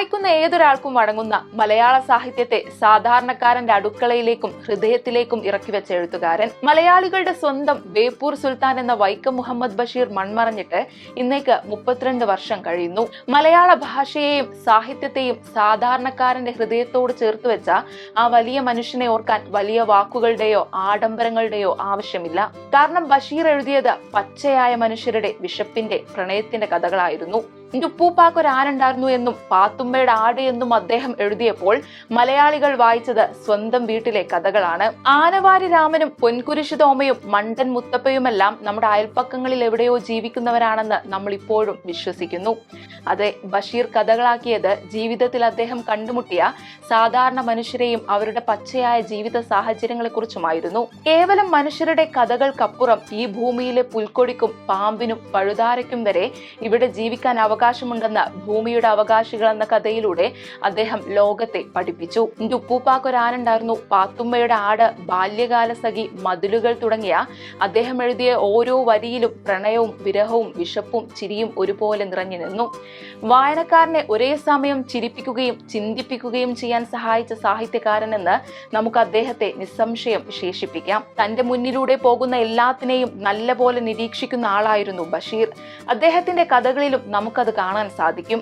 വായിക്കുന്ന ഏതൊരാൾക്കും വഴങ്ങുന്ന മലയാള സാഹിത്യത്തെ സാധാരണക്കാരന്റെ അടുക്കളയിലേക്കും ഹൃദയത്തിലേക്കും ഇറക്കി വെച്ച എഴുത്തുകാരൻ. മലയാളികളുടെ സ്വന്തം ബേപ്പൂർ സുൽത്താൻ എന്ന വൈക്കം മുഹമ്മദ് ബഷീർ മൺമറഞ്ഞിട്ട് ഇന്നേക്ക് 32 വർഷം കഴിയുന്നു. മലയാള ഭാഷയെയും സാഹിത്യത്തെയും സാധാരണക്കാരന്റെ ഹൃദയത്തോട് ചേർത്ത് വെച്ച ആ വലിയ മനുഷ്യനെ ഓർക്കാൻ വലിയ വാക്കുകളുടെയോ ആഡംബരങ്ങളുടെയോ ആവശ്യമില്ല. കാരണം ബഷീർ എഴുതിയത് പച്ചയായ മനുഷ്യരുടെ വിശപ്പിന്റെ പ്രണയത്തിന്റെ കഥകളായിരുന്നു. ഉപ്പൂപ്പാക്കൊരാനുണ്ടായിരുന്നു എന്നും പാത്തുമ്മയുടെ ആട് എന്നും അദ്ദേഹം എഴുതിയപ്പോൾ മലയാളികൾ വായിച്ചത് സ്വന്തം വീട്ടിലെ കഥകളാണ്. ആനവാരി രാമനും പൊൻകുരിശു തോമയും മണ്ടൻ മുത്തപ്പയുമെല്ലാം നമ്മുടെ അയൽപ്പക്കങ്ങളിൽ എവിടെയോ ജീവിക്കുന്നവരാണെന്ന് നമ്മൾ ഇപ്പോഴും വിശ്വസിക്കുന്നു. അതെ, ബഷീർ കഥകളാക്കിയത് ജീവിതത്തിൽ അദ്ദേഹം കണ്ടുമുട്ടിയ സാധാരണ മനുഷ്യരെയും അവരുടെ പച്ചയായ ജീവിത സാഹചര്യങ്ങളെ കുറിച്ചുമായിരുന്നു. കേവലം മനുഷ്യരുടെ കഥകൾക്കപ്പുറം ഈ ഭൂമിയിലെ പുൽക്കൊടിക്കും പാമ്പിനും പഴുതാരയ്ക്കും വരെ ഇവിടെ ജീവിക്കാൻ അവകാശമുണ്ടെന്ന ഭൂമിയുടെ അവകാശികൾ എന്ന കഥയിലൂടെ അദ്ദേഹം ലോകത്തെ പഠിപ്പിച്ചു. എന്റെ ഉപ്പൂപ്പാക്കൊരാനുണ്ടായിരുന്നു, പാത്തുമ്മയുടെ ആട്, ബാല്യകാല സഖി, മതിലുകൾ തുടങ്ങിയ അദ്ദേഹം എഴുതിയ ഓരോ വരിയിലും പ്രണയവും വിരഹവും വിശപ്പും ചിരിയും ഒരുപോലെ നിറഞ്ഞു നിന്നു. വായനക്കാരനെ ഒരേ സമയം ചിരിപ്പിക്കുകയും ചിന്തിപ്പിക്കുകയും ചെയ്യാൻ സഹായിച്ച സാഹിത്യകാരനെന്ന് നമുക്ക് അദ്ദേഹത്തെ നിസ്സംശയം വിശേഷിപ്പിക്കാം. തന്റെ മുന്നിലൂടെ പോകുന്ന എല്ലാത്തിനെയും നല്ലപോലെ നിരീക്ഷിക്കുന്ന ആളായിരുന്നു ബഷീർ. അദ്ദേഹത്തിന്റെ കഥകളിലും നമുക്കത് കാണാൻ സാധിക്കും.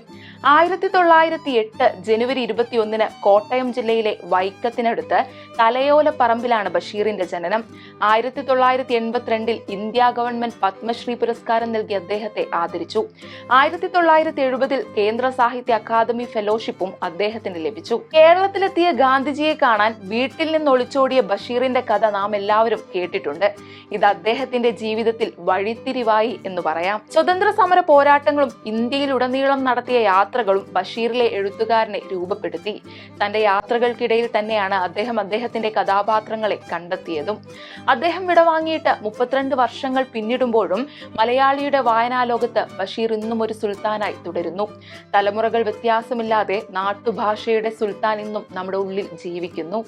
1908 ജനുവരി 21 കോട്ടയം ജില്ലയിലെ വൈക്കത്തിനടുത്ത് തലയോലപ്പറമ്പിലാണ് ബഷീറിന്റെ ജനനം. 1982 ഇന്ത്യ ഗവൺമെന്റ് പത്മശ്രീ പുരസ്കാരം നൽകി അദ്ദേഹത്തെ ആദരിച്ചു. 1970 കേന്ദ്ര സാഹിത്യ അക്കാദമി ഫെലോഷിപ്പും അദ്ദേഹത്തിന് ലഭിച്ചു. കേരളത്തിലെത്തിയ ഗാന്ധിജിയെ കാണാൻ വീട്ടിൽ നിന്ന് ഒളിച്ചോടിയ ബഷീറിന്റെ കഥ നാം എല്ലാവരും കേട്ടിട്ടുണ്ട്. ഇത് അദ്ദേഹത്തിന്റെ ജീവിതത്തിൽ വഴിത്തിരിവായി എന്ന് പറയാം. സ്വതന്ത്ര സമര പോരാട്ടങ്ങളും ഇന്ത്യയിലുടനീളം നടത്തിയ യാത്രകളും ബഷീറിലെ എഴുത്തുകാരനെ രൂപപ്പെടുത്തി. തന്റെ യാത്രകൾക്കിടയിൽ തന്നെയാണ് അദ്ദേഹം അദ്ദേഹത്തിന്റെ കഥാപാത്രങ്ങളെ കണ്ടെത്തിയതും. അദ്ദേഹം വിടവാങ്ങിയിട്ട് 32 വർഷങ്ങൾ പിന്നിടുമ്പോഴും മലയാളിയുടെ വായനാലോകത്ത് ബഷീർ ഇന്നും ഒരു സുൽത്താനായി തുടരുന്നു. തലമുറകൾ വ്യത്യാസമില്ലാതെ നാട്ടുഭാഷയുടെ സുൽത്താൻ ഇന്നും നമ്മുടെ ഉള്ളിൽ ജീവിക്കുന്നു.